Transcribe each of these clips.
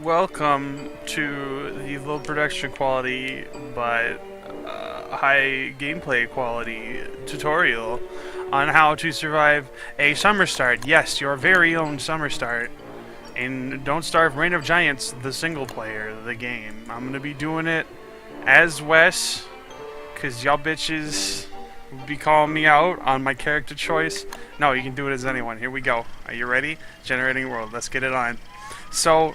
Welcome to the low production quality but high gameplay quality tutorial on how to survive a summer start. Yes, your very own summer start in Don't Starve Reign of Giants, the single player, the game. I'm going to be doing it as Wes, because y'all bitches would be calling me out on my character choice. No, you can do it as anyone. Here we go. Are you ready? Generating world. Let's get it on. So,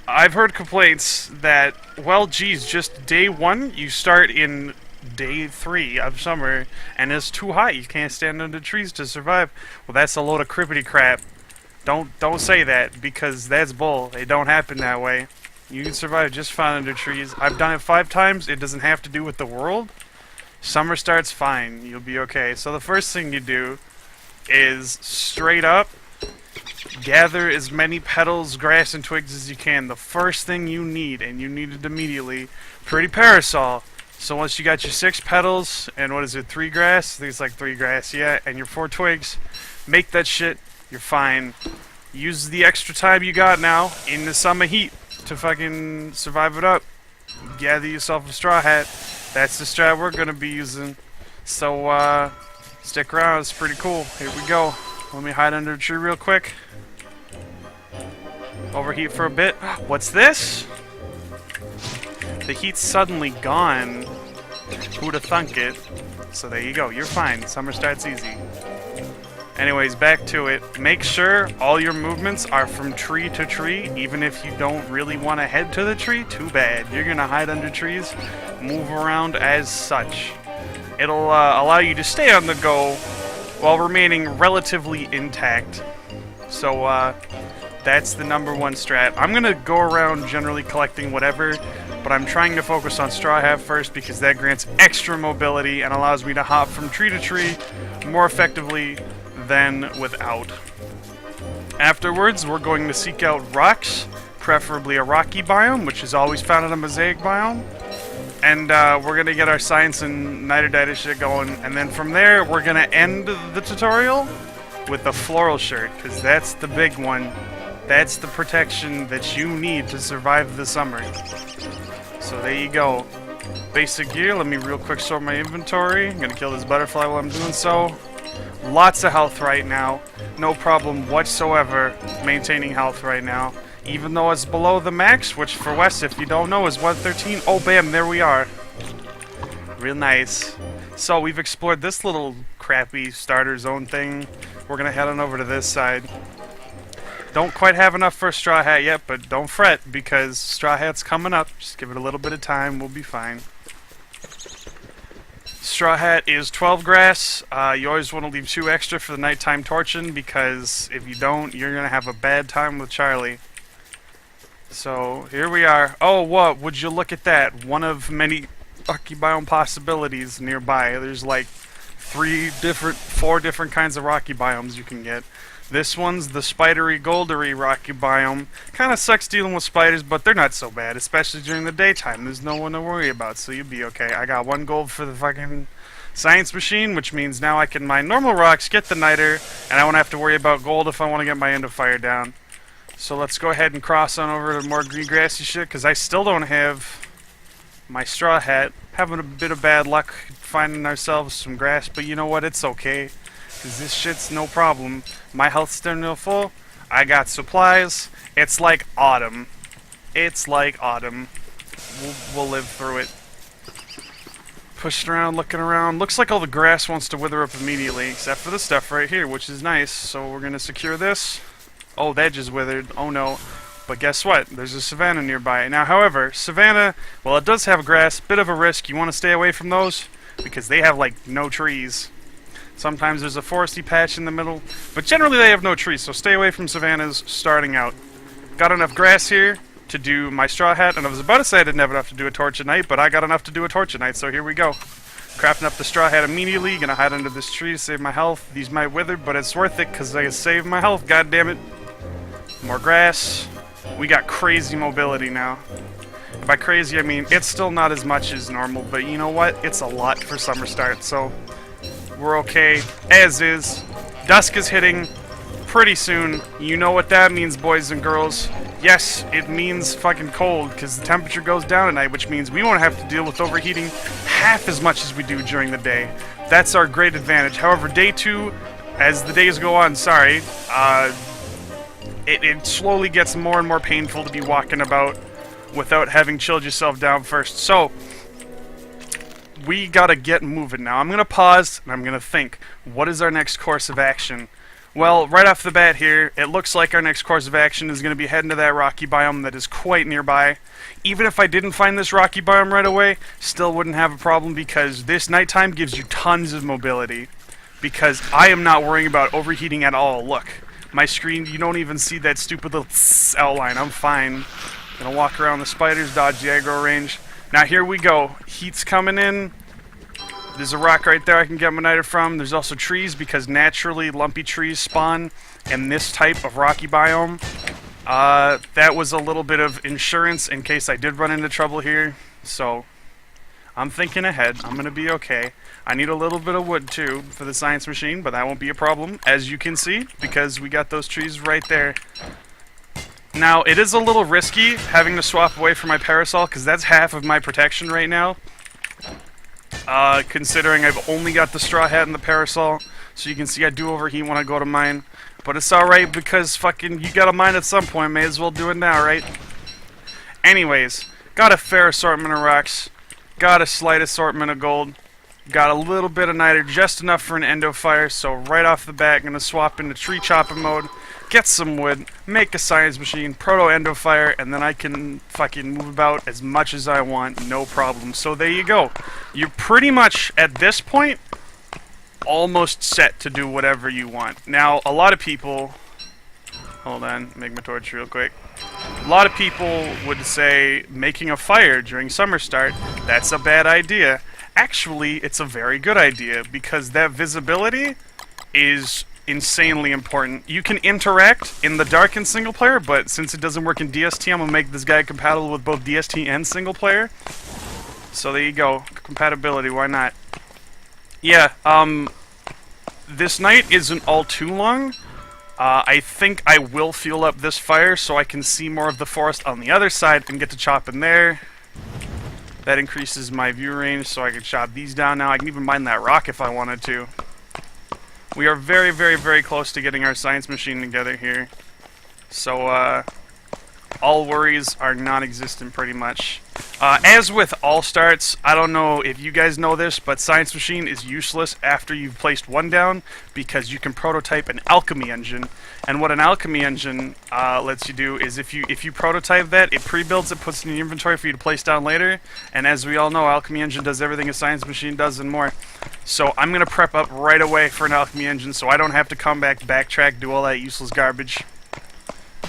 I've heard complaints that, well, geez, just day one, you start in day 3 of summer, and it's too hot. You can't stand under trees to survive. Well, that's a load of crippity crap. Don't say that, because that's bull. It don't happen that way. You can survive just fine under trees. I've done it 5 times. It doesn't have to do with the world. Summer starts fine. You'll be okay. So the first thing you do is straight up gather as many petals, grass, and twigs as you can. The first thing you need, and you need it immediately, pretty parasol. So once you got your 6 petals, and what is it, 3 grass? I think it's like 3 grass, yeah, and your 4 twigs, make that shit, you're fine. Use the extra time you got now in the summer heat to fucking survive it up. Gather yourself a straw hat. That's the strat we're gonna be using. So, stick around, it's pretty cool. Here we go. Let me hide under a tree real quick. Overheat for a bit. What's this? The heat's suddenly gone. Who'd have thunk it? So there you go. You're fine. Summer starts easy. Anyways, back to it. Make sure all your movements are from tree to tree. Even if you don't really want to head to the tree, too bad. You're going to hide under trees. Move around as such. It'll allow you to stay on the go while remaining relatively intact. So, that's the #1 strat. I'm gonna go around generally collecting whatever, but I'm trying to focus on Straw Hat first because that grants extra mobility and allows me to hop from tree to tree more effectively than without. Afterwards, we're going to seek out rocks, preferably a rocky biome, which is always found in a mosaic biome. And we're gonna get our science and nitrodata shit going, and then from there, we're gonna end the tutorial with the floral shirt, because that's the big one. That's the protection that you need to survive the summer. So there you go. Basic gear, let me real quick sort my inventory. I'm gonna kill this butterfly while I'm doing so. Lots of health right now. No problem whatsoever maintaining health right now. Even though it's below the max, which for Wes, if you don't know, is 113. Oh, bam, there we are. Real nice. So we've explored this little crappy starter zone thing. We're gonna head on over to this side. Don't quite have enough for a straw hat yet, but don't fret, because straw hat's coming up. Just give it a little bit of time, we'll be fine. Straw hat is 12 grass. You always want to leave 2 extra for the nighttime torching, because if you don't, you're going to have a bad time with Charlie. So, here we are. Oh, what? Would you look at that? One of many rocky biome possibilities nearby. There's like 4 different kinds of rocky biomes you can get. This one's the spidery, goldery rocky biome. Kinda sucks dealing with spiders, but they're not so bad, especially during the daytime. There's no one to worry about, so you'll be okay. I got 1 gold for the fucking science machine, which means now I can mine normal rocks, get the niter, and I won't have to worry about gold if I want to get my end of fire down. So let's go ahead and cross on over to more green grassy shit, because I still don't have my straw hat. Having a bit of bad luck finding ourselves some grass, but you know what? It's okay. Because this shit's no problem. My health's still full. I got supplies. It's like autumn. It's like autumn. We'll live through it. Pushing around, looking around. Looks like all the grass wants to wither up immediately, except for the stuff right here, which is nice. So we're going to secure this. Oh, that just withered. Oh no. But guess what? There's a savanna nearby. Now, however, savanna, well, it does have grass. Bit of a risk. You want to stay away from those, because they have, like, no trees. Sometimes there's a foresty patch in the middle, but generally they have no trees, so stay away from savannas starting out. Got enough grass here to do my straw hat, and I was about to say I didn't have enough to do a torch at night, but I got enough to do a torch at night, so here we go. Crafting up the straw hat immediately, gonna hide under this tree to save my health. These might wither, but it's worth it, because I saved my health, god damn it. More grass. We got crazy mobility now. By crazy, I mean it's still not as much as normal, but you know what? It's a lot for summer start, so we're okay as is. Dusk is hitting. pretty soon. You know what that means, boys and girls. Yes, it means fucking cold, because the temperature goes down at night, which means we won't have to deal with overheating half as much as we do during the day. That's our great advantage. However, day 2, as the days go on, it slowly gets more and more painful to be walking about without having chilled yourself down first. So, we gotta get moving now. I'm gonna pause, and I'm gonna think, what is our next course of action? Well, right off the bat here, it looks like our next course of action is going to be heading to that rocky biome that is quite nearby. Even if I didn't find this rocky biome right away, still wouldn't have a problem because this nighttime gives you tons of mobility. Because I am not worrying about overheating at all. Look, my screen, you don't even see that stupid little outline. I'm fine. Gonna walk around the spiders, dodge the aggro range. Now here we go. Heat's coming in. There's a rock right there I can get my niter from. There's also trees because naturally lumpy trees spawn in this type of rocky biome. That was a little bit of insurance in case I did run into trouble here. So I'm thinking ahead. I'm going to be okay. I need a little bit of wood too for the science machine, but that won't be a problem as you can see because we got those trees right there. Now it is a little risky having to swap away from my parasol because that's half of my protection right now. Considering I've only got the straw hat and the parasol, so you can see I do overheat when I go to mine. But it's alright because fucking you gotta mine at some point, may as well do it now, right? Anyways, got a fair assortment of rocks, got a slight assortment of gold, got a little bit of niter, just enough for an endo fire, so right off the bat, gonna swap into tree chopping mode, get some wood, make a science machine, proto endo fire, and then I can fucking move about as much as I want, no problem. So there you go. You're pretty much, at this point, almost set to do whatever you want. Now, a lot of people... Hold on, make my torch real quick. A lot of people would say making a fire during summer start, that's a bad idea. Actually, it's a very good idea, because that visibility is insanely important. You can interact in the dark in single player, but since it doesn't work in DST, I'm gonna make this guy compatible with both DST and single player. So there you go. Compatibility, why not? Yeah, this night isn't all too long. I think I will fuel up this fire so I can see more of the forest on the other side and get to chop in there. That increases my view range so I can chop these down now. I can even mine that rock if I wanted to. We are very, very, very close to getting our science machine together here. So, all worries are non-existent pretty much. As with all starts, I don't know if you guys know this, but science machine is useless after you've placed one down because you can prototype an alchemy engine. And what an alchemy engine lets you do is if you prototype that, it pre-builds it, puts it in the inventory for you to place down later. And as we all know, alchemy engine does everything a science machine does and more. So I'm going to prep up right away for an alchemy engine so I don't have to come back, backtrack, do all that useless garbage.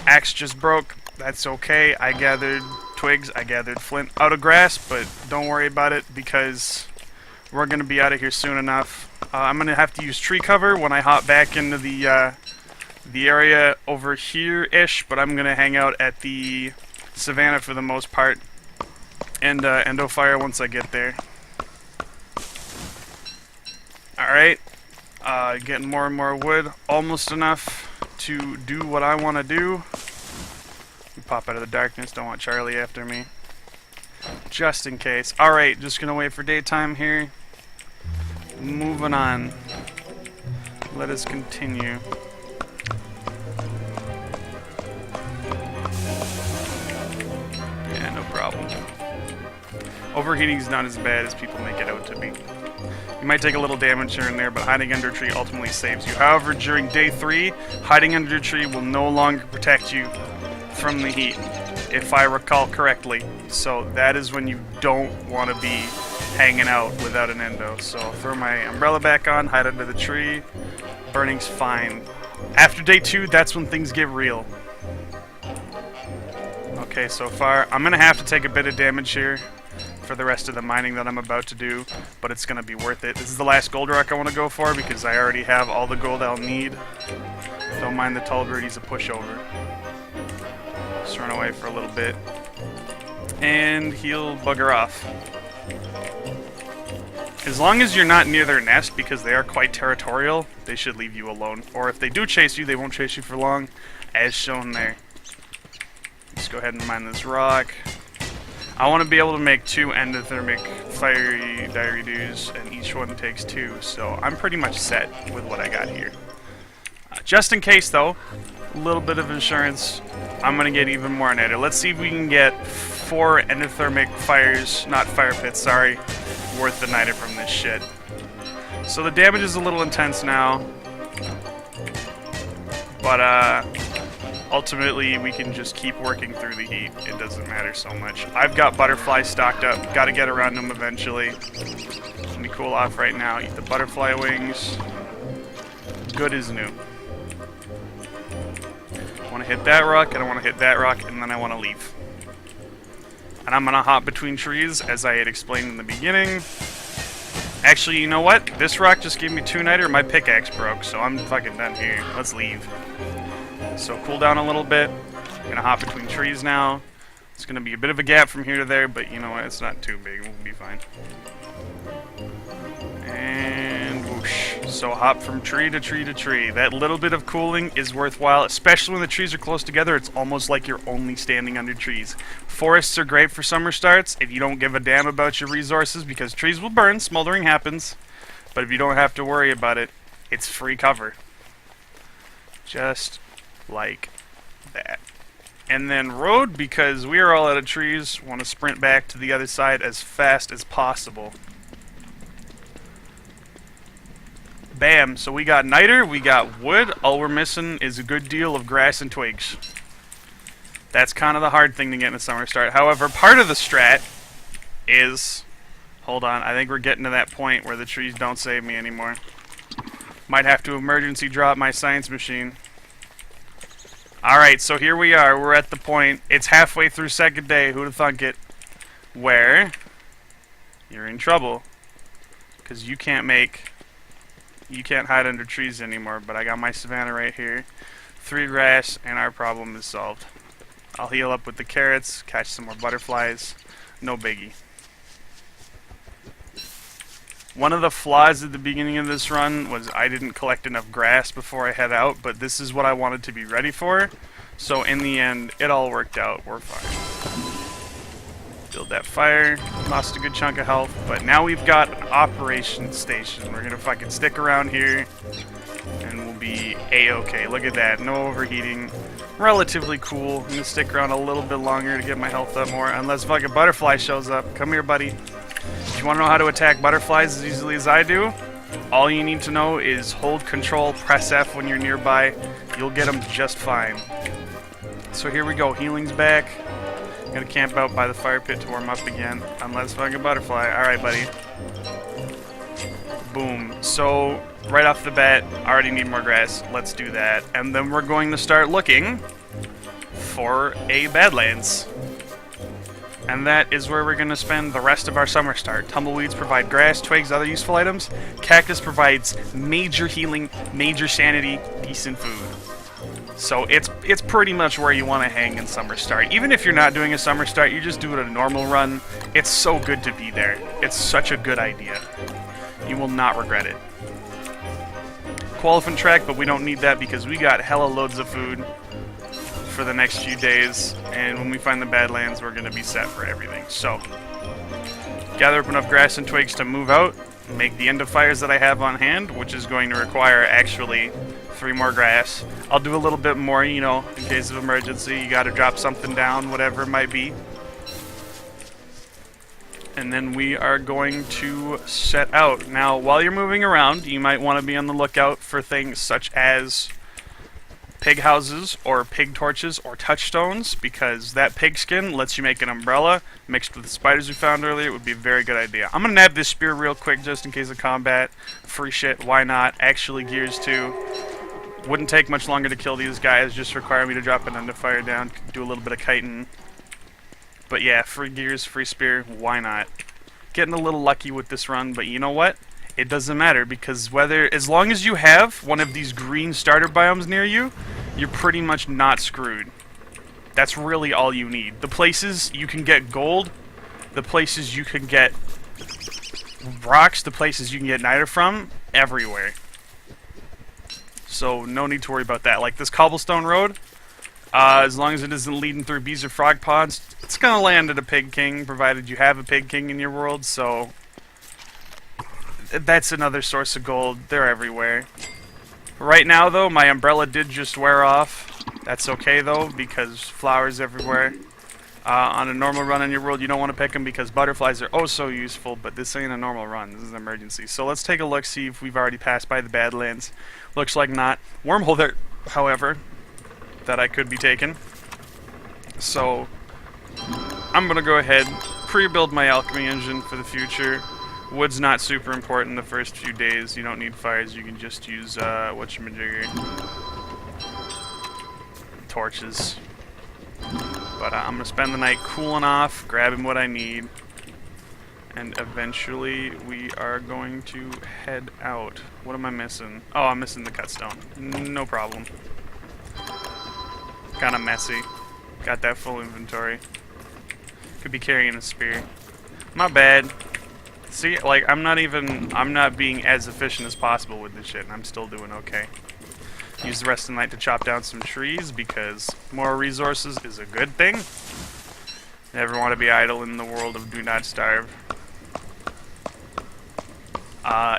Axe just broke. That's okay. I gathered twigs, I gathered flint out of grass, but don't worry about it because we're going to be out of here soon enough. I'm going to have to use tree cover when I hop back into the area over here-ish, but I'm going to hang out at the savannah for the most part and endo fire once I get there. Alright, getting more and more wood, almost enough to do what I want to do. Pop out of the darkness, don't want Charlie after me. Just in case. Alright, just gonna wait for daytime here. Moving on. Let us continue. Yeah, no problem. Overheating is not as bad as people make it out to be. You might take a little damage here and there, but hiding under a tree ultimately saves you. However, during day 3, hiding under a tree will no longer protect you from the heat, if I recall correctly. So that is when you don't want to be hanging out without an endo. So throw my umbrella back on, hide under the tree. Burning's fine. After day 2, that's when things get real. Okay, so far, I'm going to have to take a bit of damage here for the rest of the mining that I'm about to do, but it's going to be worth it. This is the last gold rock I want to go for because I already have all the gold I'll need. Don't mind the tall bird, he's a pushover. Just run away for a little bit. And he'll bugger off. As long as you're not near their nest, because they are quite territorial, they should leave you alone. Or if they do chase you, they won't chase you for long, as shown there. Let's go ahead and mine this rock. I want to be able to make 2 endothermic fiery diary dews, and each one takes 2, so I'm pretty much set with what I got here. Just in case, though, a little bit of insurance, I'm going to get even more niter. Let's see if we can get 4 endothermic fires, not fire pits, sorry, worth the niter from this shit. So the damage is a little intense now, but ultimately we can just keep working through the heat. It doesn't matter so much. I've got butterflies stocked up. Got to get around them eventually. Let me cool off right now. Eat the butterfly wings. Good as new. I want to hit that rock, and I want to hit that rock, and then I want to leave. And I'm going to hop between trees, as I had explained in the beginning. Actually, you know what? This rock just gave me 2 niter. My pickaxe broke, so I'm fucking done here. Let's leave. So cool down a little bit. I'm gonna hop between trees now. It's gonna be a bit of a gap from here to there, but you know what? It's not too big. We'll be fine. And whoosh. So hop from tree to tree to tree. That little bit of cooling is worthwhile, especially when the trees are close together. It's almost like you're only standing under trees. Forests are great for summer starts if you don't give a damn about your resources, because trees will burn, smoldering happens. But if you don't have to worry about it, it's free cover. Just like that. And then road, because we are all out of trees, want to sprint back to the other side as fast as possible. Bam, so we got niter, we got wood, all we're missing is a good deal of grass and twigs. That's kind of the hard thing to get in a summer start. However, part of the strat is, hold on, I think we're getting to that point where the trees don't save me anymore. Might have to emergency drop my science machine. Alright, so here we are. We're at the point. It's halfway through second day. Who'd have thunk it? Where you're in trouble. Because you can't hide under trees anymore. But I got my savanna right here. 3 grass, and our problem is solved. I'll heal up with the carrots, catch some more butterflies. No biggie. One of the flaws at the beginning of this run was I didn't collect enough grass before I head out, but this is what I wanted to be ready for. So in the end, it all worked out. We're fine. Build that fire. Lost a good chunk of health, but now we've got an operation station. We're gonna fucking stick around here, and we'll be a-okay. Look at that. No overheating. Relatively cool. I'm gonna stick around a little bit longer to get my health up more, unless fucking butterfly shows up. Come here, buddy. If you want to know how to attack butterflies as easily as I do, all you need to know is hold control, press F when you're nearby. You'll get them just fine. So here we go. Healing's back. I'm gonna camp out by the fire pit to warm up again. Unless fucking butterfly. Alright, buddy. Boom. So, right off the bat, I already need more grass. Let's do that. And then we're going to start looking for a Badlands. And that is where we're going to spend the rest of our summer start. Tumbleweeds provide grass, twigs, other useful items. Cactus provides major healing, major sanity, decent food. So it's pretty much where you want to hang in summer start. Even if you're not doing a summer start, you're just doing a normal run. It's so good to be there. It's such a good idea. You will not regret it. Qualifiant track, but we don't need that because we got hella loads of food for the next few days, and when we find the Badlands, we're going to be set for everything. So, gather up enough grass and twigs to move out, make the end of fires that I have on hand, which is going to require actually 3 more grass. I'll do a little bit more, you know, in case of emergency. You got to drop something down, whatever it might be. And then we are going to set out. Now, while you're moving around, you might want to be on the lookout for things such as pig houses or pig torches or touchstones, because that pig skin lets you make an umbrella mixed with the spiders we found earlier. It would be a very good idea. I'm gonna nab this spear real quick just in case of combat. Free shit, why not? Actually, gears too. Wouldn't take much longer to kill these guys, just require me to drop an end of fire down, do a little bit of kiting. But yeah, free gears, free spear, why not? Getting a little lucky with this run, but you know what? It doesn't matter, because as long as you have one of these green starter biomes near you, you're pretty much not screwed. That's really all you need. The places you can get gold, the places you can get rocks, the places you can get niter from, everywhere. So no need to worry about that. Like this cobblestone road, as long as it isn't leading through bees or frog ponds, it's gonna land at a pig king, provided you have a pig king in your world. So that's another source of gold. They're everywhere. Right now, though, my umbrella did just wear off. That's okay, though, because flowers everywhere. On a normal run in your world, you don't want to pick them because butterflies are oh so useful, but this ain't a normal run. This is an emergency. So let's take a look, see if we've already passed by the Badlands. Looks like not. Wormhole there, however, that I could be taking. So I'm going to go ahead, pre-build my alchemy engine for the future. Wood's not super important the first few days. You don't need fires. You can just use, whatchamajigger, torches. But I'm going to spend the night cooling off, grabbing what I need. And eventually we are going to head out. What am I missing? Oh, I'm missing the cutstone. No problem. Kind of messy. Got that full inventory. Could be carrying a spear. My bad. See, like, I'm not being as efficient as possible with this shit, and I'm still doing okay. Use the rest of the night to chop down some trees, because more resources is a good thing. Never want to be idle in the world of Do Not Starve.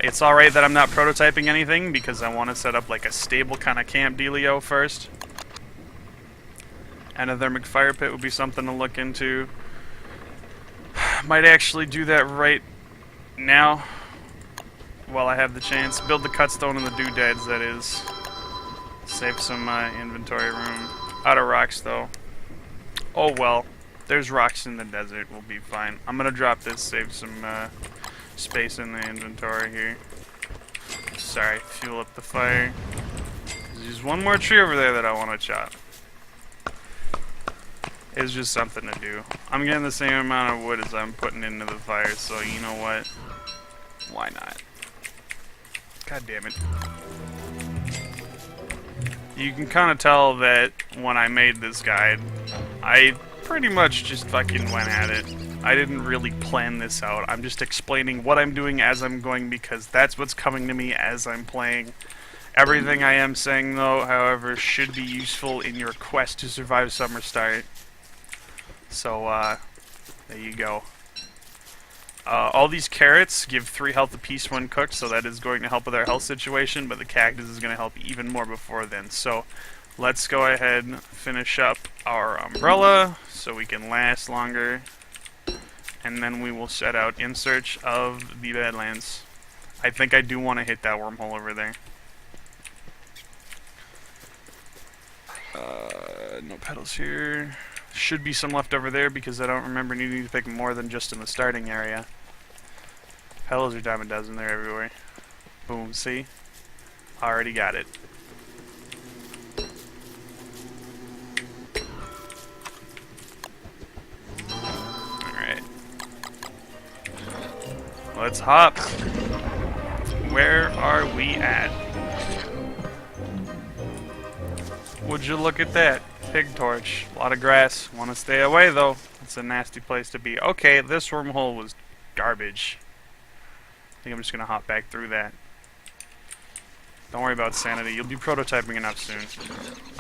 It's alright that I'm not prototyping anything, because I want to set up, like, a stable kind of camp dealio first. Anothermic fire pit would be something to look into. Might actually do that right now, while I have the chance. Build the cutstone and the doodads, that is. Save some inventory room. Out of rocks, though. Oh well. There's rocks in the desert. We'll be fine. I'm gonna drop this, save some space in the inventory here. Sorry, fuel up the fire. There's one more tree over there that I want to chop. It's just something to do. I'm getting the same amount of wood as I'm putting into the fire, so you know what? Why not? God damn it. You can kind of tell that when I made this guide, I pretty much just fucking went at it. I didn't really plan this out. I'm just explaining what I'm doing as I'm going because that's what's coming to me as I'm playing. Everything I am saying, though, however, should be useful in your quest to survive Summer Start. So, there you go. All these carrots give 3 health apiece when cooked, so that is going to help with our health situation, but the cactus is going to help even more before then. So, let's go ahead and finish up our umbrella so we can last longer, and then we will set out in search of the Badlands. I think I do want to hit that wormhole over there. No petals here. Should be some left over there because I don't remember needing to pick more than just in the starting area. Petals are dime a dozen, they're everywhere. Boom, see? Already got it. Alright. Let's hop. Where are we at? Would you look at that? Pig torch. A lot of grass. Want to stay away, though. It's a nasty place to be. Okay, this wormhole was garbage. I think I'm just going to hop back through that. Don't worry about sanity. You'll be prototyping enough soon.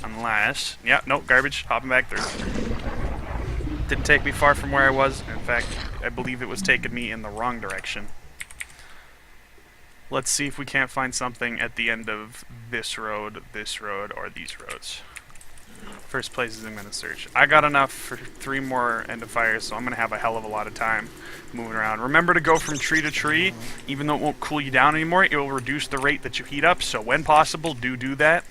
Unless... yeah, nope, garbage. Hopping back through. Didn't take me far from where I was. In fact, I believe it was taking me in the wrong direction. Let's see if we can't find something at the end of this road, or these roads. First places I'm going to search. I got enough for 3 more end of fires, so I'm going to have a hell of a lot of time moving around. Remember to go from tree to tree. Even though it won't cool you down anymore, it will reduce the rate that you heat up, so when possible, do that.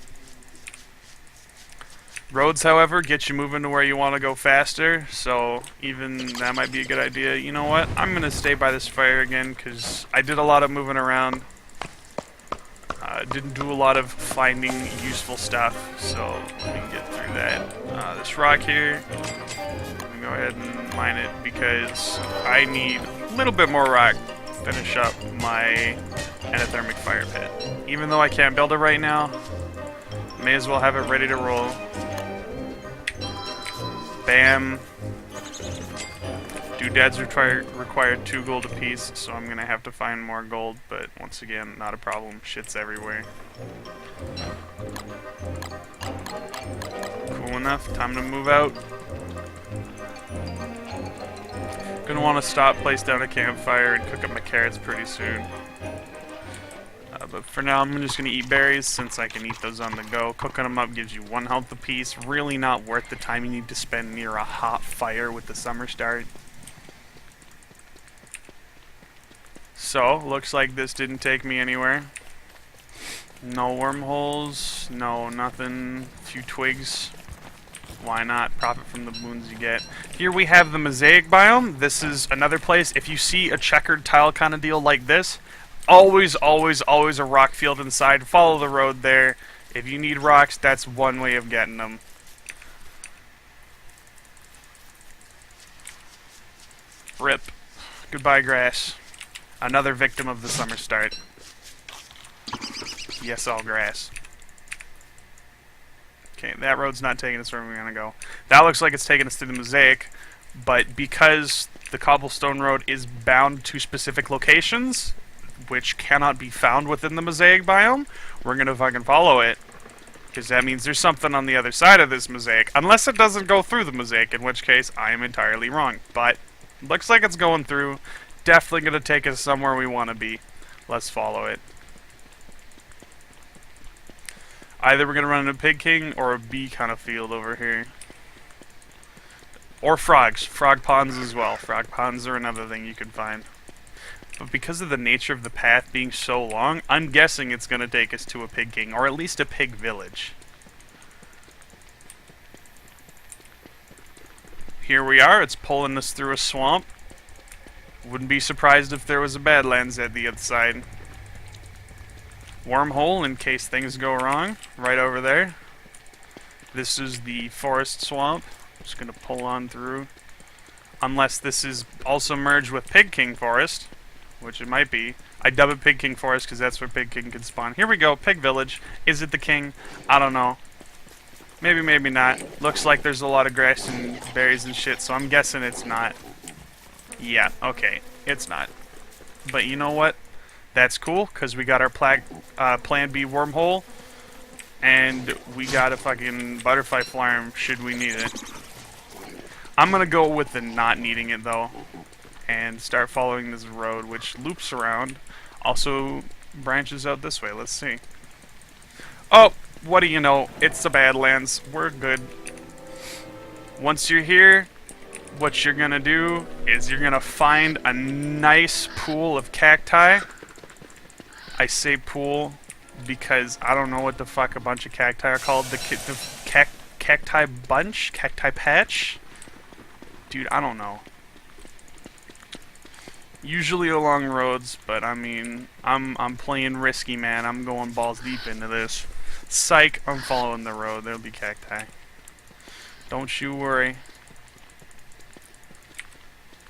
Roads, however, get you moving to where you want to go faster, so even that might be a good idea. You know what? I'm going to stay by this fire again, because I did a lot of moving around. Didn't do a lot of finding useful stuff, so let me get through that. This rock here, let me go ahead and mine it, because I need a little bit more rock to finish up my endothermic fire pit. Even though I can't build it right now, may as well have it ready to roll. Bam. Doodads require 2 gold apiece, so I'm gonna have to find more gold, but once again, not a problem. Shit's everywhere. Cool enough, time to move out. Gonna want to stop, place down a campfire, and cook up my carrots pretty soon. But for now, I'm just gonna eat berries since I can eat those on the go. Cooking them up gives you 1 health apiece. Really not worth the time you need to spend near a hot fire with the summer start. So, looks like this didn't take me anywhere. No wormholes, no nothing, few twigs. Why not? Profit from the boons you get. Here we have the mosaic biome. This is another place. If you see a checkered tile kind of deal like this, always, always, always a rock field inside. Follow the road there. If you need rocks, that's one way of getting them. Rip. Goodbye, grass. Another victim of the summer start. Yes, all grass. Okay, that road's not taking us where we're gonna go. That looks like it's taking us to the mosaic, but because the cobblestone road is bound to specific locations, which cannot be found within the mosaic biome, we're gonna fucking follow it. Because that means there's something on the other side of this mosaic. Unless it doesn't go through the mosaic, in which case I am entirely wrong. But, looks like it's going through. Definitely gonna take us somewhere we want to be. Let's follow it. Either we're gonna run into Pig King or a bee kind of field over here. Or frogs. Frog ponds as well. Frog ponds are another thing you can find. But because of the nature of the path being so long, I'm guessing it's gonna take us to a Pig King, or at least a pig village. Here we are, it's pulling us through a swamp. Wouldn't be surprised if there was a Badlands at the other side. Wormhole in case things go wrong, right over there. This is the forest swamp. Just gonna pull on through. Unless this is also merged with Pig King Forest, which it might be. I dub it Pig King Forest because that's where Pig King can spawn. Here we go, Pig Village. Is it the king? I don't know. Maybe, maybe not. Looks like there's a lot of grass and berries and shit, so I'm guessing it's not. Yeah, okay, it's not. But you know what? That's cool, because we got our Plan B wormhole, and we got a fucking butterfly farm should we need it. I'm gonna go with the not needing it, though, and start following this road, which loops around, also branches out this way. Let's see. Oh, what do you know? It's the Badlands. We're good. Once you're here, what you're gonna do is you're gonna find a nice pool of cacti. I say pool because I don't know what the fuck a bunch of cacti are called. The cacti bunch? Cacti patch? Dude, I don't know. Usually along roads, but I mean, I'm playing risky, man. I'm going balls deep into this. Psych, I'm following the road. There'll be cacti. Don't you worry.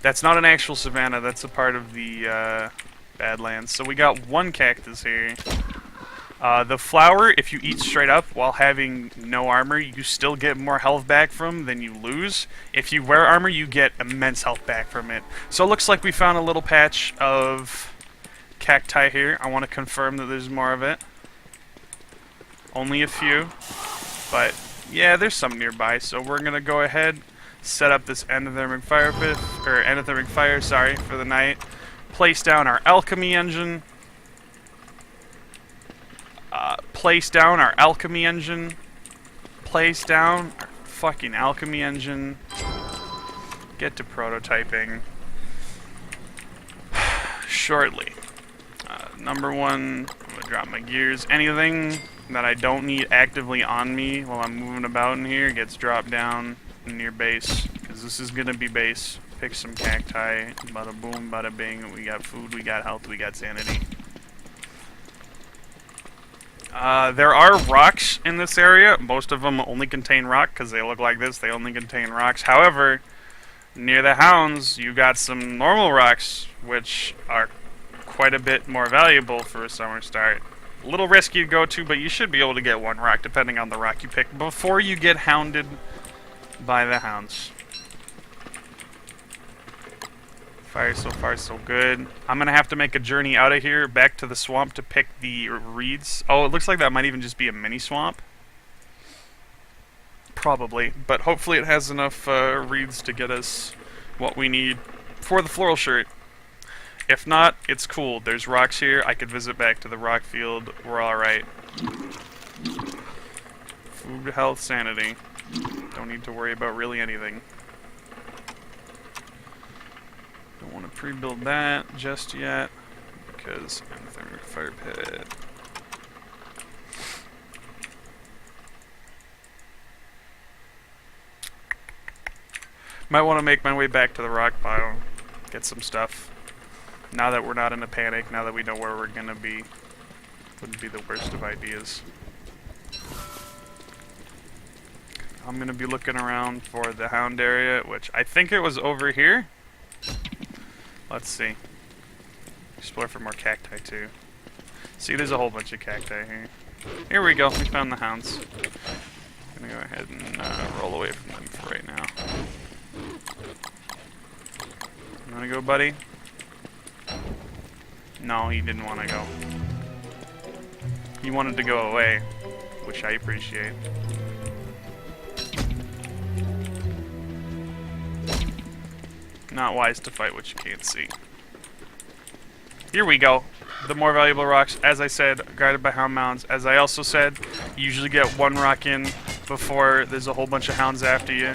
That's not an actual savanna. That's a part of the Badlands. So we got one cactus here. The flower, if you eat straight up while having no armor, you still get more health back from than you lose. If you wear armor, you get immense health back from it. So it looks like we found a little patch of cacti here. I want to confirm that there's more of it. Only a few. But yeah, there's some nearby. So we're going to go ahead, set up this endothermic fire pit, or endothermic fire, sorry, for the night. Place down our alchemy engine. Place down our alchemy engine. Place down our fucking alchemy engine. Get to prototyping shortly. Number one, I'm gonna drop my gears. Anything that I don't need actively on me while I'm moving about in here gets dropped down near base, because this is gonna be base. Pick some cacti, bada boom, bada bing. We got food, we got health, we got sanity. There are rocks in this area. Most of them only contain rock because they look like this. They only contain rocks. However, near the hounds, you got some normal rocks, which are quite a bit more valuable for a summer start. A little risky to go to, but you should be able to get one rock depending on the rock you pick before you get hounded by the hounds. Fire so far so good. I'm gonna have to make a journey out of here back to the swamp to pick the reeds. Oh, it looks like that might even just be a mini swamp. Probably, but hopefully it has enough reeds to get us what we need for the floral shirt. If not, it's cool. There's rocks here. I could visit back to the rock field. We're alright. Food, health, sanity. Don't need to worry about really anything. Don't want to pre-build that just yet because another fire pit. Might want to make my way back to the rock pile, get some stuff. Now that we're not in a panic, now that we know where we're gonna be, wouldn't be the worst of ideas. I'm gonna be looking around for the hound area, which I think it was over here. Let's see. Explore for more cacti too. See, there's a whole bunch of cacti here. Here we go, we found the hounds. I'm gonna go ahead and roll away from them for right now. You wanna go, buddy? No, he didn't want to go. He wanted to go away, which I appreciate. Not wise to fight what you can't see. Here we go. The more valuable rocks, as I said, guarded by hound mounds. As I also said, you usually get one rock in before there's a whole bunch of hounds after you.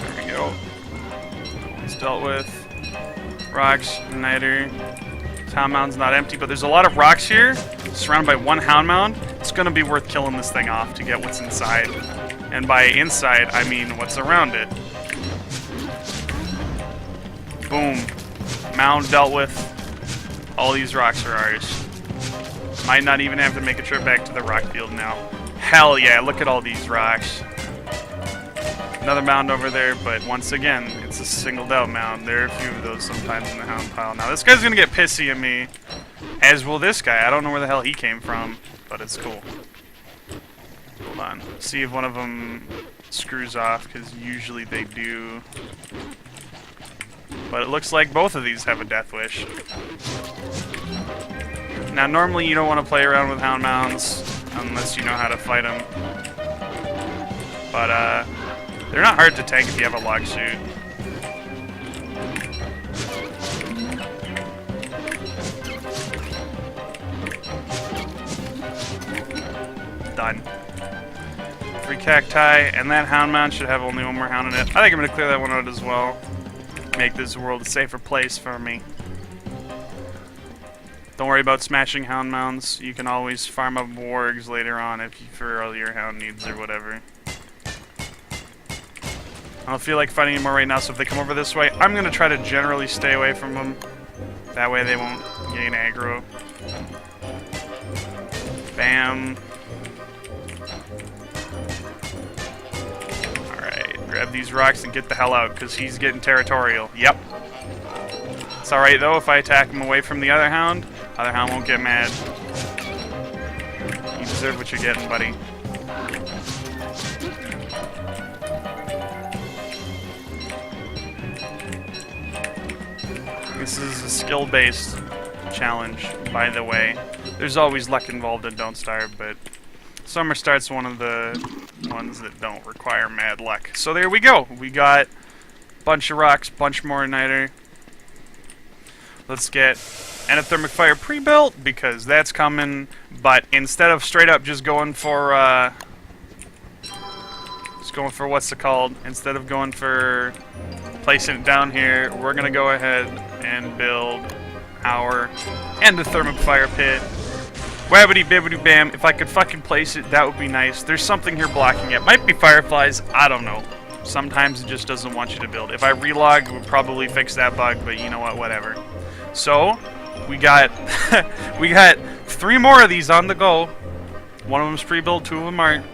There we go. It's dealt with. Rocks, niter. Hound mound's not empty, but there's a lot of rocks here, surrounded by one hound mound. It's gonna be worth killing this thing off to get what's inside. And by inside, I mean what's around it. Boom. Mound dealt with. All these rocks are ours. Might not even have to make a trip back to the rock field now. Hell yeah, look at all these rocks. Another mound over there, but once again, it's a singled out mound. There are a few of those sometimes in the hound pile. Now this guy's gonna get pissy at me, as will this guy. I don't know where the hell he came from, but it's cool. Hold on. See if one of them screws off, because usually they do. But it looks like both of these have a death wish. Now normally you don't want to play around with hound mounds unless you know how to fight them. But they're not hard to tank if you have a log shoot. Done. 3 cacti, and that hound mound should have only one more hound in it. I think I'm going to clear that one out as well. Make this world a safer place for me. Don't worry about smashing hound mounds. You can always farm up wargs later on if you, for all your hound needs or whatever. I don't feel like fighting anymore right now, so if they come over this way, I'm going to try to generally stay away from them. That way they won't gain aggro. Bam. Alright, grab these rocks and get the hell out, because he's getting territorial. Yep. It's alright, though, if I attack him away from the other hound won't get mad. You deserve what you're getting, buddy. This is a skill-based challenge, by the way. There's always luck involved in Don't Starve, but Summer Start's one of the ones that don't require mad luck. So there we go. We got a bunch of rocks, bunch more niter. Let's get Endothermic Fire pre-built, because that's coming, but instead of straight up just going for, what's it called? Instead of going for placing it down here, we're going to go ahead and build our Endothermic Fire pit. Wabbity bibbity bam. If I could fucking place it, that would be nice. There's something here blocking it. Might be fireflies. I don't know. Sometimes it just doesn't want you to build. If I relog, it would probably fix that bug, but you know what? Whatever. So, we got 3 more of these on the go. One of them's pre-built, 2 of them aren't.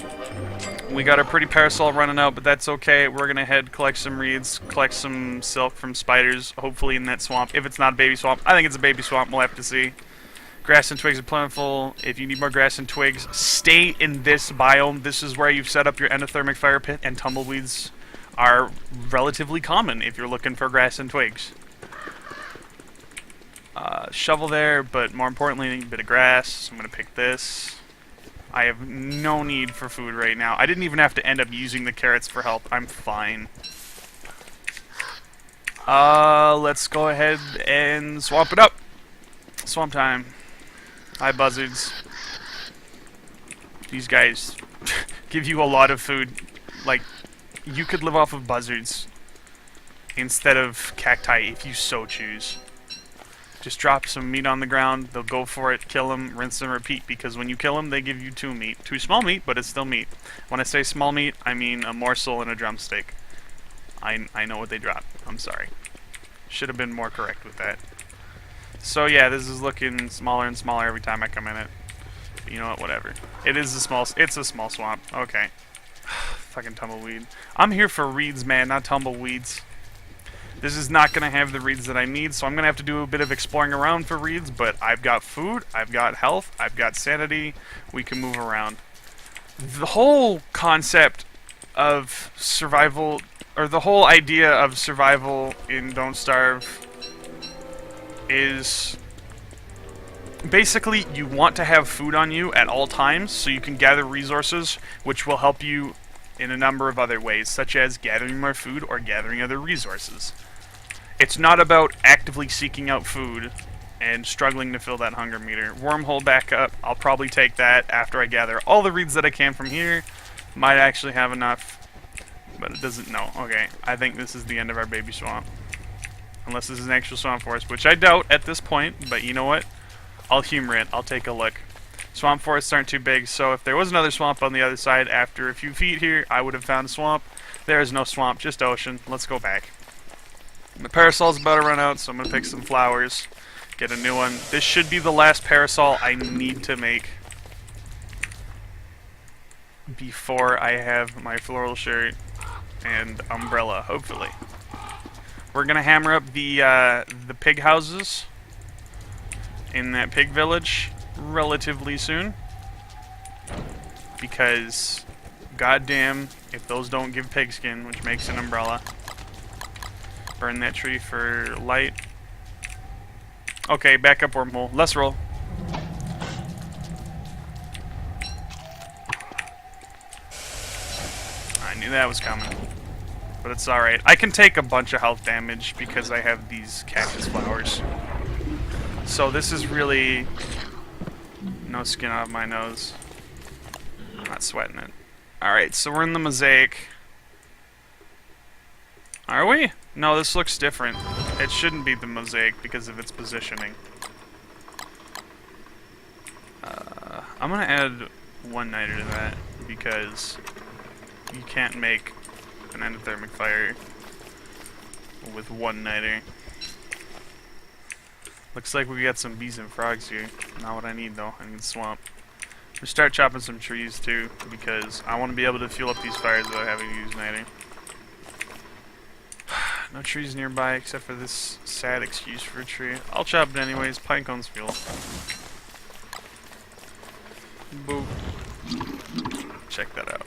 We got our pretty parasol running out, but that's okay. We're gonna head collect some reeds, collect some silk from spiders, hopefully in that swamp. If it's not a baby swamp, I think it's a baby swamp. We'll have to see. Grass and twigs are plentiful. If you need more grass and twigs, stay in this biome. This is where you've set up your endothermic fire pit, and tumbleweeds are relatively common if you're looking for grass and twigs. Shovel there, but more importantly, a bit of grass. So I'm going to pick this. I have no need for food right now. I didn't even have to end up using the carrots for health. I'm fine. Let's go ahead and swamp it up. Swamp time. Hi, buzzards. These guys give you a lot of food. Like, you could live off of buzzards instead of cacti if you so choose. Just drop some meat on the ground, they'll go for it, kill them, rinse and repeat, because when you kill them, they give you 2 meat. 2 small meat, but it's still meat. When I say small meat, I mean a morsel and a drumstick. I know what they drop. I'm sorry. Should have been more correct with that. So yeah, this is looking smaller and smaller every time I come in it. But you know what, whatever. It's a small swamp. Okay. Fucking tumbleweed. I'm here for reeds, man, not tumbleweeds. This is not going to have the reeds that I need, so I'm going to have to do a bit of exploring around for reeds, but I've got food, I've got health, I've got sanity, we can move around. The whole concept of survival, or the whole idea of survival in Don't Starve is basically you want to have food on you at all times so you can gather resources, which will help you in a number of other ways, such as gathering more food or gathering other resources. It's not about actively seeking out food and struggling to fill that hunger meter. Wormhole back up. I'll probably take that after I gather all the reeds that I can from here. Might actually have enough, but it doesn't know. Okay, I think this is the end of our baby swamp. Unless this is an actual swamp forest, which I doubt at this point, but you know what? I'll humor it. I'll take a look. Swamp forests aren't too big, so if there was another swamp on the other side after a few feet here, I would have found a swamp. There is no swamp, just ocean. Let's go back. The parasol's about to run out, so I'm going to pick some flowers, get a new one. This should be the last parasol I need to make before I have my floral shirt and umbrella, hopefully. We're going to hammer up the pig houses in that pig village relatively soon, because goddamn if those don't give pigskin, which makes an umbrella. Burn that tree for light. Okay, back up wormhole. Let's roll. I knew that was coming, but it's alright. I can take a bunch of health damage because I have these cactus flowers. So this is really no skin off my nose. I'm not sweating it. Alright, so we're in the mosaic. Are we? No, this looks different. It shouldn't be the mosaic because of its positioning. I'm gonna add 1 niter to that because you can't make an endothermic fire with 1 niter. Looks like we got some bees and frogs here. Not what I need though. I need swamp. We'll start chopping some trees too, because I want to be able to fuel up these fires without having to use niter. No trees nearby except for this sad excuse for a tree. I'll chop it anyways. Pine cones fuel. Boop. Check that out.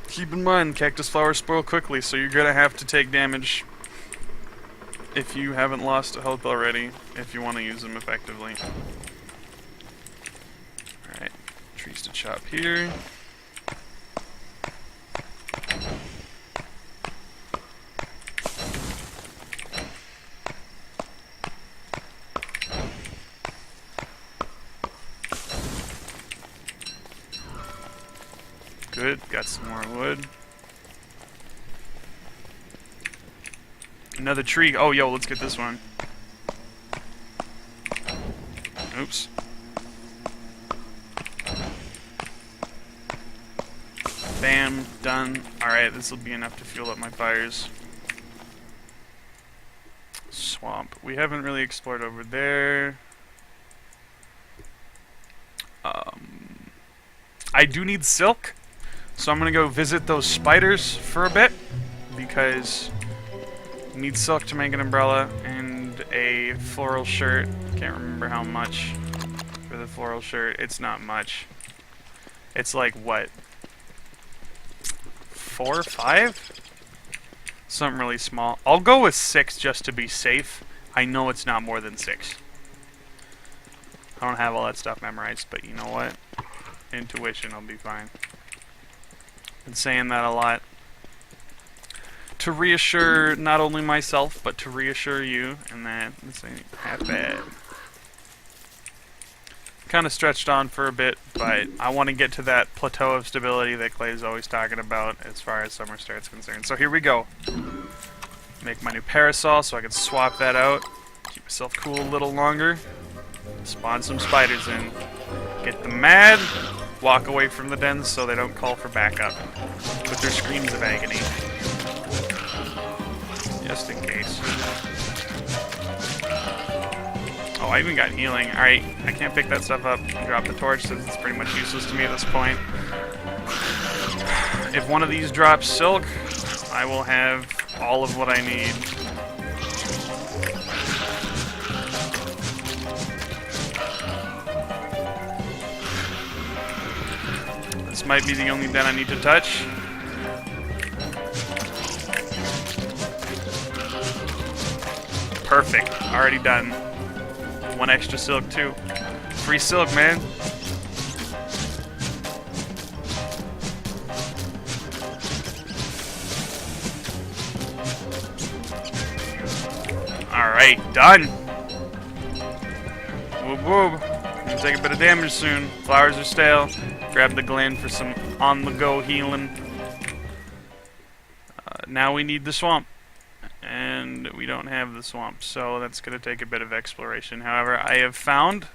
Keep in mind, cactus flowers spoil quickly, so you're gonna have to take damage if you haven't lost health already, if you want to use them effectively. Alright, trees to chop here. Good, got some more wood. Another tree. Oh, yo, let's get this one. Oops. Bam, done. Alright, this will be enough to fuel up my fires. Swamp. We haven't really explored over there. I do need silk, so I'm gonna go visit those spiders for a bit, because I need silk to make an umbrella, and a floral shirt. Can't remember how much for the floral shirt. It's not much. It's like, what? 4 or 5? Something really small. I'll go with 6 just to be safe. I know it's not more than 6. I don't have all that stuff memorized, but you know what? Intuition, I'll be fine. Been saying that a lot. To reassure not only myself, but to reassure you, and that this ain't half bad. Kind of stretched on for a bit, but I want to get to that plateau of stability that Clay's always talking about as far as Summer Start's concerned. So here we go. Make my new parasol so I can swap that out. Keep myself cool a little longer. Spawn some spiders in. Get them mad. Walk away from the dens so they don't call for backup with their screams of agony. Just in case. Oh, I even got healing. Alright, I can't pick that stuff up and drop the torch since it's pretty much useless to me at this point. If one of these drops silk, I will have all of what I need. This might be the only den I need to touch. Perfect. Already done. 1 extra silk, too. Free silk, man. Alright, done. Whoop whoop. Gonna take a bit of damage soon. Flowers are stale. Grab the gland for some on-the-go healing. Now we need the swamp. And we don't have the swamp, so that's going to take a bit of exploration. However, I have found,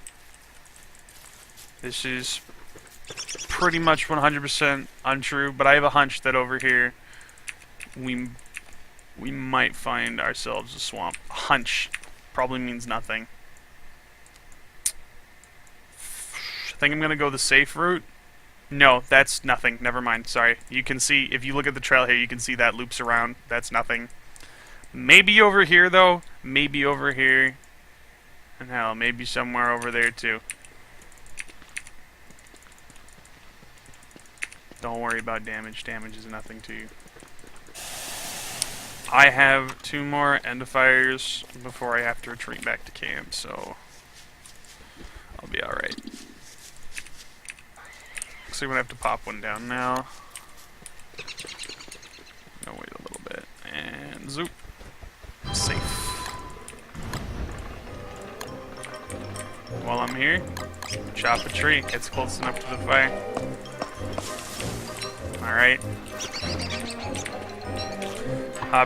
this is pretty much 100% untrue, but I have a hunch that over here we might find ourselves a swamp. A hunch probably means nothing. I think I'm going to go the safe route. No, that's nothing. Never mind. Sorry. You can see, if you look at the trail here, you can see that loops around. That's nothing. Maybe over here, though. Maybe over here. And hell, maybe somewhere over there, too. Don't worry about damage. Damage is nothing to you. I have 2 more endfires before I have to retreat back to camp, so I'll be alright. Looks like I'm gonna have to pop one down now. No, wait a little bit. And zoop. Safe. While I'm here, chop a tree. Gets close enough to the fire. Alright.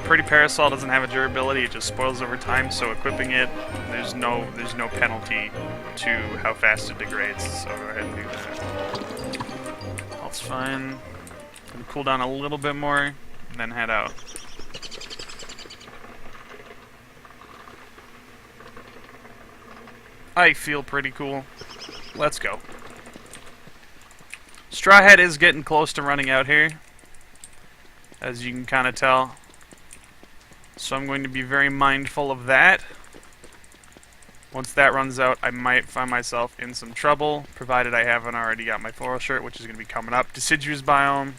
Pretty Parasol doesn't have a durability, it just spoils over time, so equipping it, there's no penalty to how fast it degrades, so go ahead and do that. That's fine. Gonna cool down a little bit more, and then head out. I feel pretty cool. Let's go. Strawhead is getting close to running out here, as you can kind of tell. So I'm going to be very mindful of that. Once that runs out, I might find myself in some trouble, provided I haven't already got my floral shirt, which is going to be coming up. Deciduous biome.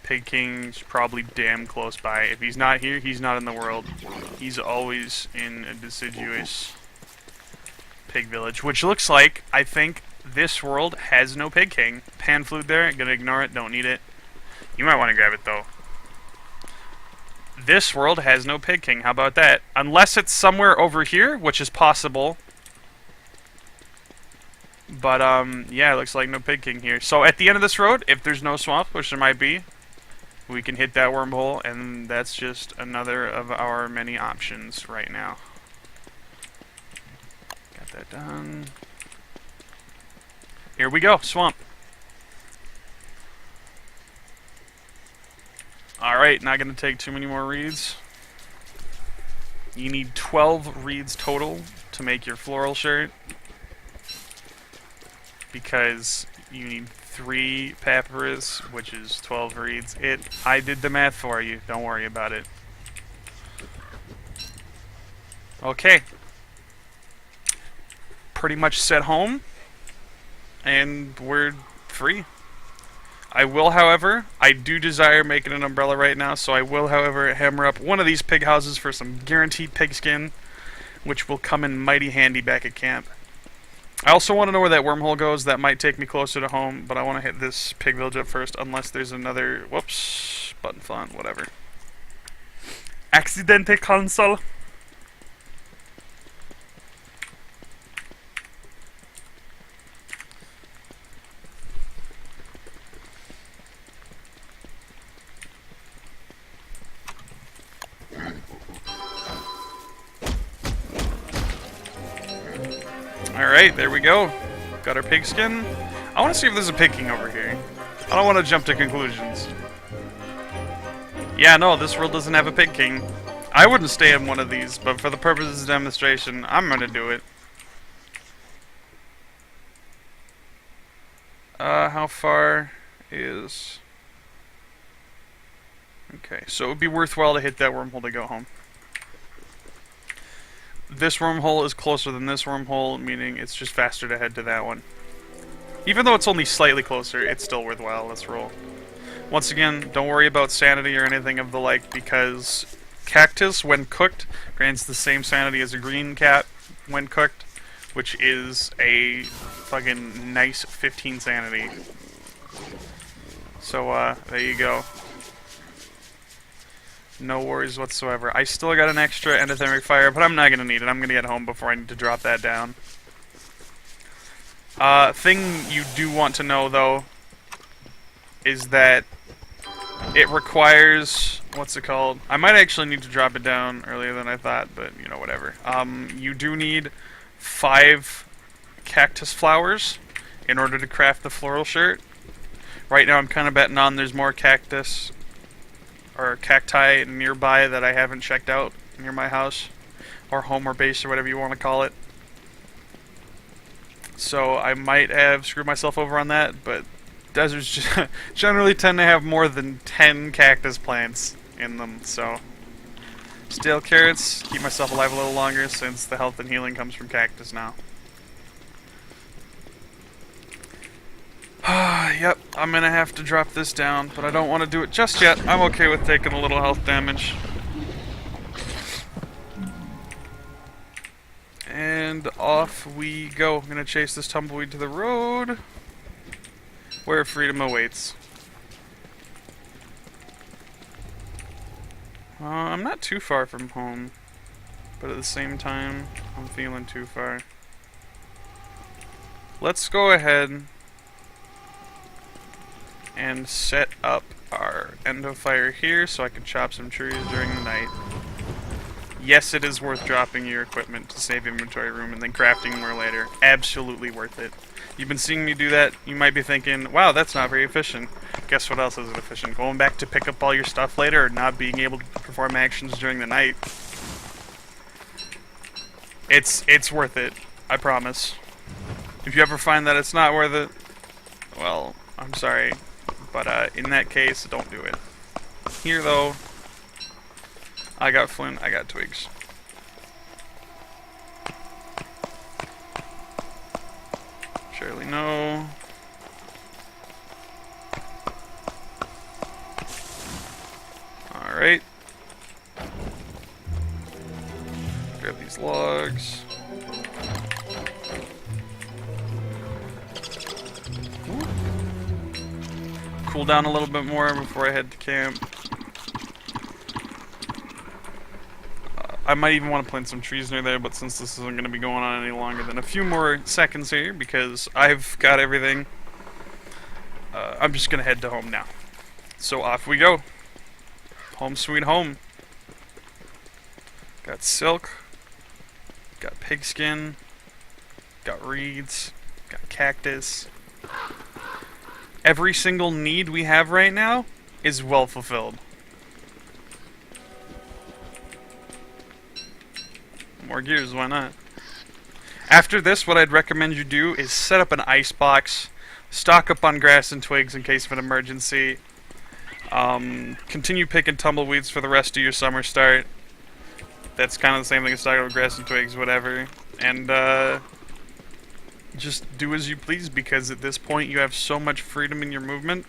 Pig King's probably damn close by. If he's not here, he's not in the world. He's always in a deciduous pig village, which looks like, I think, this world has no Pig King. Panflute there, gonna ignore it, don't need it. You might want to grab it, though. This world has no Pig King, how about that? Unless it's somewhere over here, which is possible. But, yeah, it looks like no Pig King here. So, at the end of this road, if there's no swamp, which there might be, we can hit that wormhole, and that's just another of our many options right now. Got that done. Here we go, swamp. Alright, not going to take too many more reeds. You need 12 reeds total to make your floral shirt, because you need 3 papyrus, which is 12 reeds. I did the math for you, don't worry about it. Okay. Pretty much set home, and we're free. I will, however, I do desire making an umbrella right now, so I will, however, hammer up one of these pig houses for some guaranteed pigskin, which will come in mighty handy back at camp. I also want to know where that wormhole goes. That might take me closer to home, but I want to hit this pig village up first, unless there's another... Whoops. Button font, whatever. Accidente console. Alright, there we go. Got our pigskin. I want to see if there's a pig king over here. I don't want to jump to conclusions. Yeah, no, this world doesn't have a pig king. I wouldn't stay in one of these, but for the purposes of demonstration, I'm going to do it. How far is... Okay, so it would be worthwhile to hit that wormhole to go home. This wormhole is closer than this wormhole, meaning it's just faster to head to that one. Even though it's only slightly closer, it's still worthwhile. Let's roll. Once again, don't worry about sanity or anything of the like, because cactus, when cooked, grants the same sanity as a green cat when cooked, which is a fucking nice 15 sanity. So, there you go. No worries whatsoever. I still got an extra endothermic fire, but I'm not going to need it. I'm going to get home before I need to drop that down. Thing you do want to know, though, is that it requires... What's it called? I might actually need to drop it down earlier than I thought, but, you know, whatever. You do need 5 cactus flowers in order to craft the floral shirt. Right now I'm kind of betting on there's more cactus... or cacti nearby that I haven't checked out near my house, or home or base or whatever you want to call it. So I might have screwed myself over on that, but deserts generally tend to have more than 10 cactus plants in them, so stale carrots, keep myself alive a little longer since the health and healing comes from cactus now. Yep, I'm gonna have to drop this down, but I don't want to do it just yet. I'm okay with taking a little health damage. And off we go. I'm gonna chase this tumbleweed to the road, where freedom awaits. I'm not too far from home, but at the same time, I'm feeling too far. Let's go ahead and set up our endo fire here so I can chop some trees during the night. Yes, it is worth dropping your equipment to save inventory room and then crafting more later. Absolutely worth it. You've been seeing me do that. You might be thinking, wow, that's not very efficient. Guess what else isn't efficient? Going back to pick up all your stuff later or not being able to perform actions during the night. It's worth it. I promise. If you ever find that it's not worth it, well, I'm sorry. But in that case, don't do it. Here, though, I got flint, I got twigs. Surely no. Alright. Grab these logs. Cool down a little bit more before I head to camp. I might even want to plant some trees near there, but since this isn't going to be going on any longer than a few more seconds here, because I've got everything, I'm just going to head to home now. So off we go. Home sweet home. Got silk. Got pigskin. Got reeds. Got cactus. Every single need we have right now is well fulfilled. More gears, why not? After this, what I'd recommend you do is set up an ice box, stock up on grass and twigs in case of an emergency, continue picking tumbleweeds for the rest of your summer start, That's kind of the same thing as talking about grass and twigs, whatever. And just do as you please, because at this point you have so much freedom in your movement.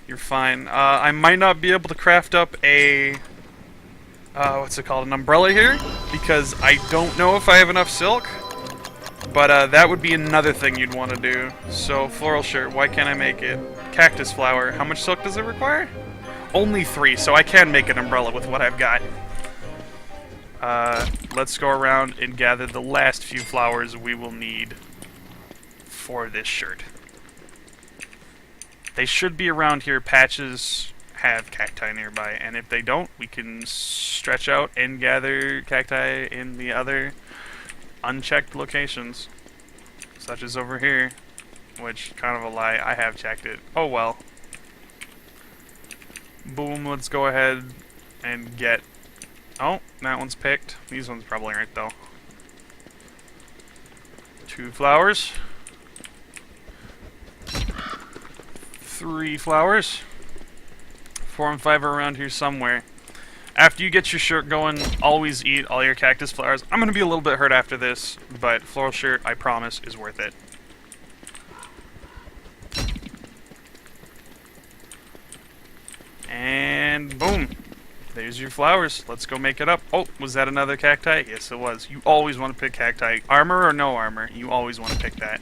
You're fine. I might not be able to craft up a what's it called, an umbrella here, because I don't know if I have enough silk. But that would be another thing you'd want to do. So, floral shirt, why can't I make it? Cactus flower, how much silk does it require? Only 3, so I can make an umbrella with what I've got. Let's go around and gather the last few flowers we will need for this shirt. They should be around here. Patches have cacti nearby, and if they don't, we can stretch out and gather cacti in the other unchecked locations, such as over here, which, kind of a lie, I have checked it. Oh well. Boom, let's go ahead and get... Oh, that one's picked. These ones probably aren't, though. 2 flowers. 3 flowers. 4 and 5 are around here somewhere. After you get your shirt going, always eat all your cactus flowers. I'm going to be a little bit hurt after this, but floral shirt, I promise, is worth it. And boom. There's your flowers. Let's go make it up. Oh, was that another cacti? Yes, it was. You always want to pick cacti. Armor or no armor, you always want to pick that.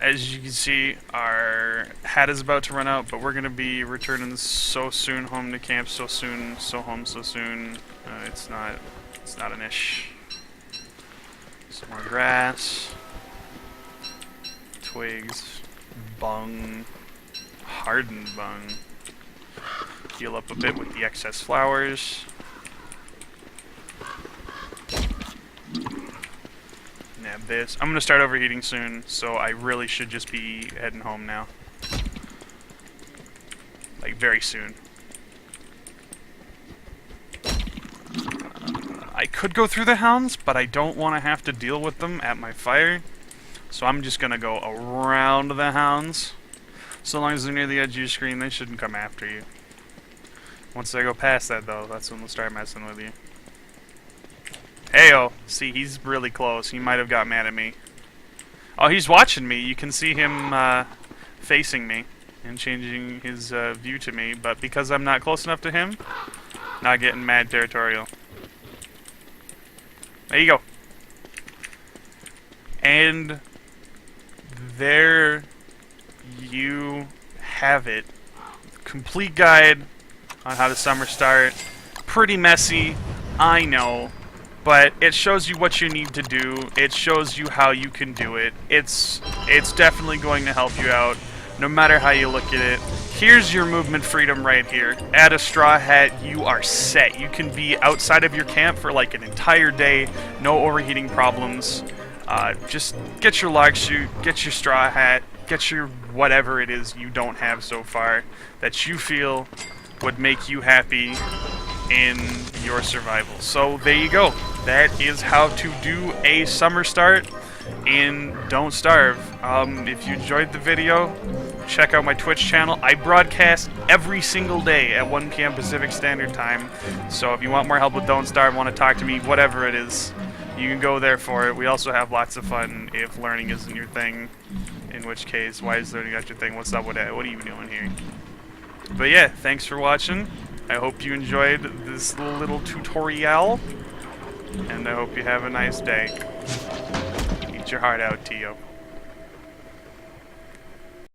As you can see, our hat is about to run out, but we're going to be returning so soon home to camp, so soon, so home so soon. It's not an ish. Some more grass, twigs, bung, hardened bung. Heal up a bit with the excess flowers. Nab this. I'm gonna start overheating soon, so I really should just be heading home now. Like, very soon. I could go through the hounds, but I don't want to have to deal with them at my fire. So I'm just gonna go around the hounds. So long as they're near the edge of your screen, they shouldn't come after you. Once I go past that, though, that's when they'll start messing with you. Heyo! See, he's really close. He might have got mad at me. Oh, he's watching me. You can see him facing me and changing his view to me. But because I'm not close enough to him, not getting mad territorial. There you go. And there you have it. Complete guide on how the summer start. Pretty messy, I know. But it shows you what you need to do. It shows you how you can do it. It's definitely going to help you out, no matter how you look at it. Here's your movement freedom right here. Add a straw hat, you are set. You can be outside of your camp for like an entire day, no overheating problems. Just get your log chute, get your straw hat, get your whatever it is you don't have so far that you feel would make you happy in your survival. So there you go. That is how to do a summer start in Don't Starve. If you enjoyed the video, check out my Twitch channel. I broadcast every single day at 1 p.m. Pacific Standard Time. So if you want more help with Don't Starve, want to talk to me, whatever it is, you can go there for it. We also have lots of fun if learning isn't your thing. In which case, why is learning not your thing? What's up with that? What are you doing here? But yeah, thanks for watching. I hope you enjoyed this little tutorial, and I hope you have a nice day. Eat your heart out, Tio.